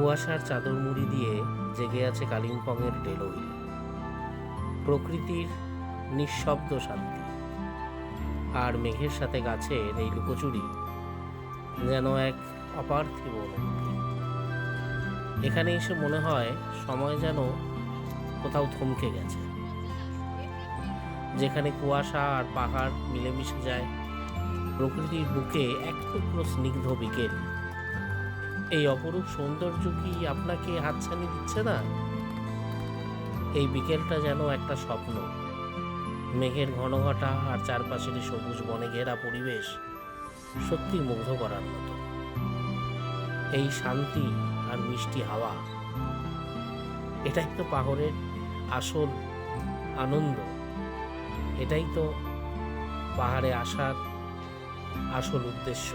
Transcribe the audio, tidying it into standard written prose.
কুয়াশার চাদর মুড়ি দিয়ে জেগে আছে কালিম্পংয়ের ডেলোই। প্রকৃতির নিঃশব্দ শান্তি আর মেঘের সাথে গাছের এই লুকোচুরি যেন এক অপার্থিব অনুভূতি। এখানে এসে মনে হয় সময় যেন কোথাও থমকে গেছে, যেখানে কুয়াশা আর পাহাড় মিলেমিশে যায় প্রকৃতির বুকে এক টুকরো স্নিগ্ধ বিকেল। এই অপরূপ সৌন্দর্য কি আপনাকে হাতছানি দিচ্ছে না? এই বিকেলটা যেন একটা স্বপ্ন। মেঘের ঘনঘটা আর চারপাশের সবুজ বনে ঘেরা পরিবেশ সত্যি মুগ্ধ করার মতো। এই শান্তি আর মিষ্টি হাওয়া, এটাই তো পাহাড়ের আসল আনন্দ। এটাই তো পাহাড়ে আসার আসল উদ্দেশ্য।